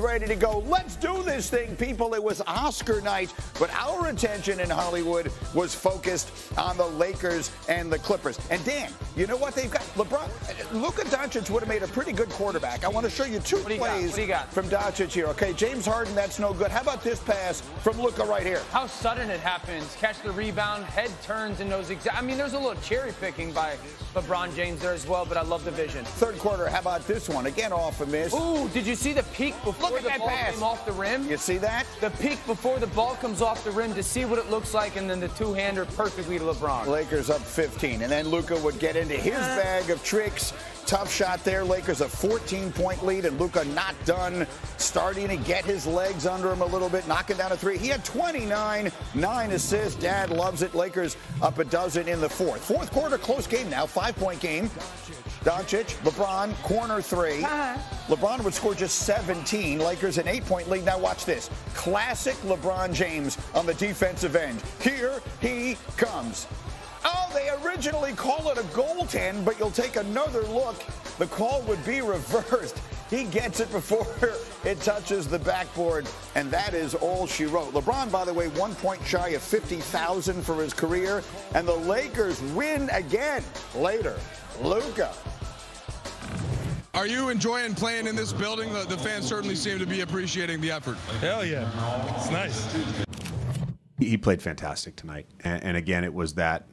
Ready to go. Let's do this thing, people. It was Oscar night, but our attention in Hollywood was focused on the Lakers and the Clippers. And Dan, you know what they've got? Luka Doncic would have made a pretty good quarterback. I want to show you two plays from Doncic here. Okay, James Harden, that's no good. How about this pass from Luka right here? How sudden it happens. Catch the rebound, head turns, and knows exactly. I mean, there's a little cherry picking by LeBron James there as well, but I love the vision. Third quarter, how about this one? Again, off a miss. Ooh, did you see the peak before the ball came off the rim? You see that? The peak before the ball comes off the rim to see what it looks like, and then the two-hander perfectly to LeBron. Lakers up 15, and then Luka would get into his bag of tricks. Tough shot there. Lakers a 14-point lead, and Luka not done, starting to get his legs under him a little bit, knocking down a three. He had 29, 9 assists. Dad loves it. Lakers up a dozen in the fourth. Fourth quarter, close game now, 5-point game. Doncic, LeBron, corner three. LeBron would score just 17. Lakers an 8-point lead. Now watch this. Classic LeBron James on the defensive end. Here he comes. Oh, they originally call it a goaltend, but you'll take another look. The call would be reversed. He gets it before it touches the backboard, and that is all she wrote. LeBron, by the way, 1 point shy of 50,000 for his career, and the Lakers win again later. Luka. Are you enjoying playing in this building? The fans certainly seem to be appreciating the effort. Hell yeah. It's nice. He played fantastic tonight. And again, it was that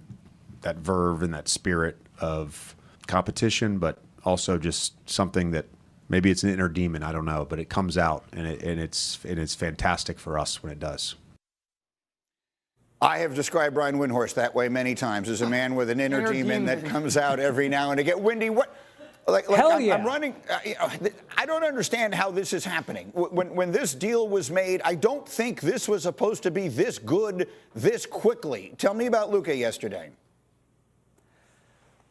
verve and that spirit of competition, but also just something that maybe it's an inner demon, I don't know, but it comes out, and it's fantastic for us when it does. I have described Brian Windhorst that way many times, as a man with an inner demon that comes out every now and again. Wendy, what? I'm running. I don't understand how this is happening. When this deal was made, I don't think this was supposed to be this good this quickly. Tell me about Luka yesterday.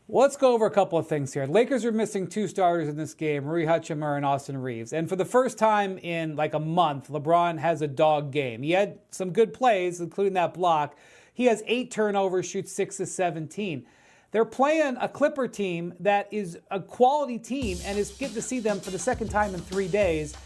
Well, let's go over a couple of things here. Lakers are missing two starters in this game, Rui Hachimura and Austin Reeves. And for the first time in like a month, LeBron has a dog game. He had some good plays, including that block. He has 8 turnovers, shoots 6 of 17. They're playing a Clipper team that is a quality team and is getting to see them for the second time in 3 days.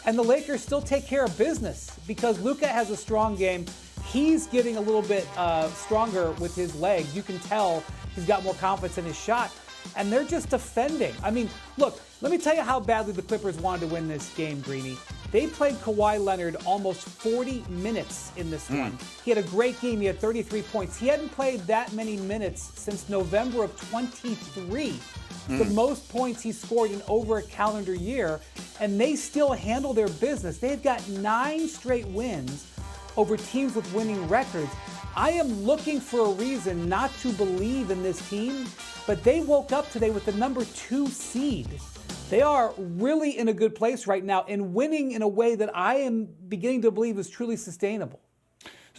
And the Lakers still take care of business because Luka has a strong game. He's getting a little bit stronger with his legs. You can tell he's got more confidence in his shot. And they're just defending. I mean, look, let me tell you how badly the Clippers wanted to win this game, Greeny. They played Kawhi Leonard almost 40 minutes in this one. He had a great game. He had 33 points. He hadn't played that many minutes since November of 23. The most points he scored in over a calendar year. And they still handle their business. They've got 9 straight wins over teams with winning records. I am looking for a reason not to believe in this team, but they woke up today with the number 2 seed. They are really in a good place right now and winning in a way that I am beginning to believe is truly sustainable.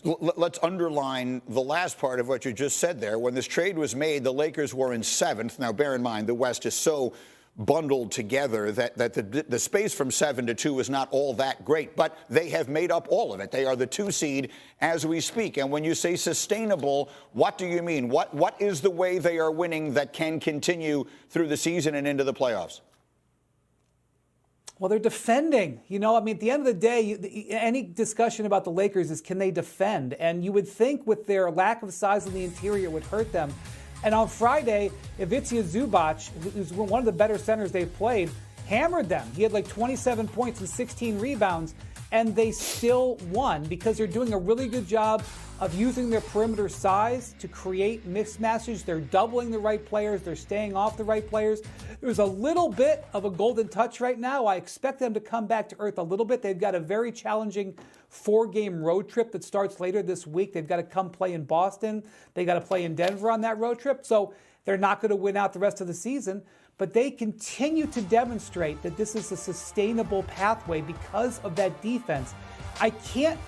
Let's underline the last part of what you just said there. When this trade was made, the Lakers were in 7th. Now, bear in mind, the West is so bundled together that the space from 7 to 2 is not all that great, but they have made up all of it. They are the 2 seed as we speak. And when you say sustainable, what do you mean? What is the way they are winning that can continue through the season and into the playoffs? Well, they're defending. You know, I mean, at the end of the day, any discussion about the Lakers is can they defend? And you would think with their lack of size in the interior would hurt them. And on Friday, Ivica Zubac, who's one of the better centers they've played, hammered them. He had like 27 points and 16 rebounds, and they still won because they're doing a really good job of using their perimeter size to create mismatches. They're doubling the right players. They're staying off the right players. There's a little bit of a golden touch right now. I expect them to come back to earth a little bit. They've got a very challenging 4-game road trip that starts later this week. They've got to come play in Boston. They got to play in Denver on that road trip. So they're not going to win out the rest of the season. But they continue to demonstrate that this is a sustainable pathway because of that defense. I can't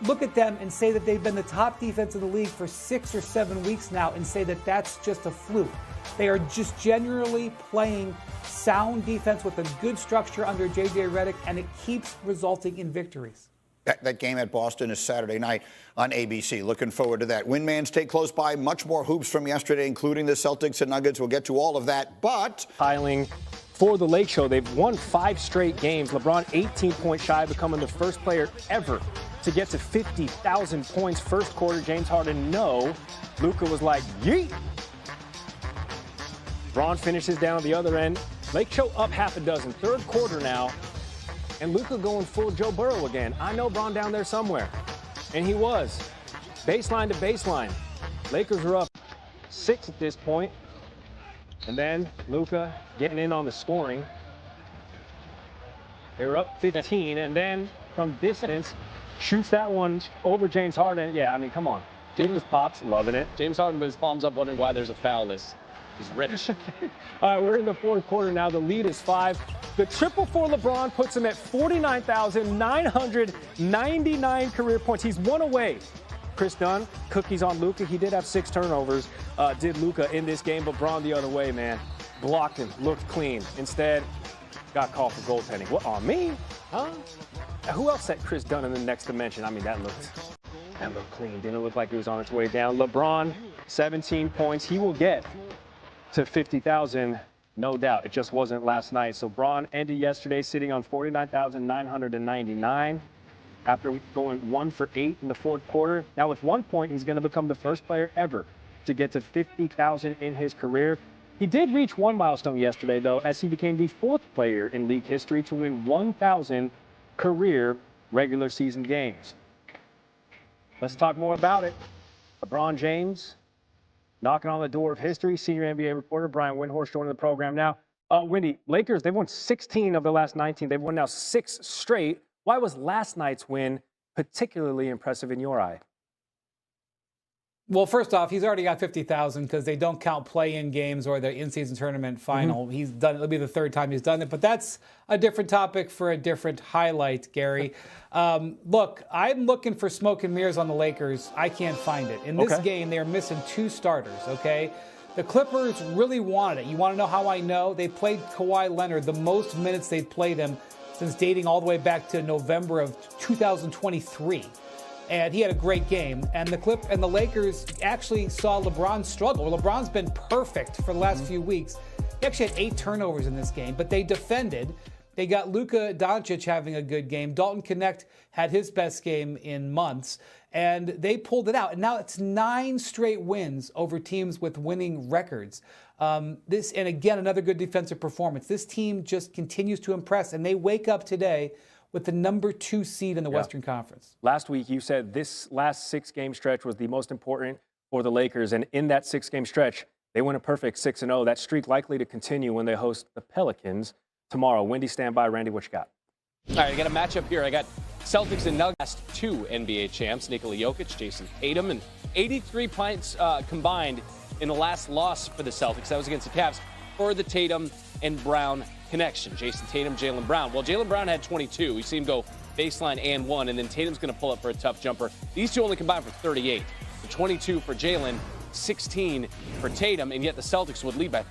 look at them and say that they've been the top defense in the league for 6 or 7 weeks now and say that that's just a fluke. They are just generally playing sound defense with a good structure under J.J. Redick, and it keeps resulting in victories. That game at Boston is Saturday night on ABC. Looking forward to that. Windman, stay close by. Much more hoops from yesterday, including the Celtics and Nuggets. We'll get to all of that, but piling for the Lake Show. They've won 5 straight games. LeBron 18 points shy of becoming the first player ever to get to 50,000 points. First quarter, James Harden, no. Luka was like, yeet. LeBron finishes down at the other end. Lake Show up half a dozen. Third quarter now. And Luka going full Joe Burrow again. I know Bron down there somewhere. And he was. Baseline to baseline. Lakers are up 6 at this point. And then Luka getting in on the scoring. They're up 15. And then from distance, shoots that one over James Harden. Yeah, I mean, come on. James Pops loving it. James Harden with his palms up wondering why there's a foul. He's ready. All right, we're in the fourth quarter now. The lead is 5. The triple for LeBron puts him at 49,999 career points. He's 1 away. Chris Dunn, cookies on Luka. He did have 6 turnovers, did Luka in this game, but Bron the other way, man. Blocked him, looked clean. Instead, got called for goaltending. What, on me? Huh? Who else set Chris Dunn in the next dimension? I mean, that looked clean. Didn't look like he was on its way down. LeBron, 17 points. He will get to 50,000, no doubt. It just wasn't last night. So Bron ended yesterday sitting on 49,999 after going 1 for 8 in the fourth quarter. Now with 1 point, he's going to become the first player ever to get to 50,000 in his career. He did reach one milestone yesterday, though, as he became the 4th player in league history to win 1,000 career regular season games. Let's talk more about it. LeBron James knocking on the door of history. Senior NBA reporter Brian Windhorst joining the program now. Windy, Lakers, they've won 16 of the last 19. They've won now 6 straight. Why was last night's win particularly impressive in your eye? Well, first off, he's already got 50,000 because they don't count play-in games or the in-season tournament final. He's done. It'll be the 3rd time he's done it, but that's a different topic for a different highlight, Gary. Look, I'm looking for smoke and mirrors on the Lakers. I can't find it. In this game, they are missing 2 starters, okay? The Clippers really wanted it. You want to know how I know? They played Kawhi Leonard the most minutes they've played him since dating all the way back to November of 2023. And he had a great game. And the Lakers actually saw LeBron struggle. LeBron's been perfect for the last few weeks. He actually had 8 turnovers in this game, but they defended. They got Luka Doncic having a good game. Dalton Knecht had his best game in months, and they pulled it out. And now it's 9 straight wins over teams with winning records. And again, another good defensive performance. This team just continues to impress, and they wake up today with the number 2 seed in the Western Conference. Last week, you said this last 6-game stretch was the most important for the Lakers, and in that 6-game stretch, they went a perfect 6-0. That streak likely to continue when they host the Pelicans tomorrow. Wendy, stand by. Randy, what you got? All right, I got a matchup here. I got Celtics and Nuggets, 2 NBA champs, Nikola Jokic, Jason Tatum, and 83 points combined in the last loss for the Celtics. That was against the Cavs for the Tatum and Brown connection. Jason Tatum, Jaylen Brown. Well, Jaylen Brown had 22. We see him go baseline and 1, and then Tatum's going to pull up for a tough jumper. These 2 only combined for 38. The 22 for Jaylen, 16 for Tatum, and yet the Celtics would lead by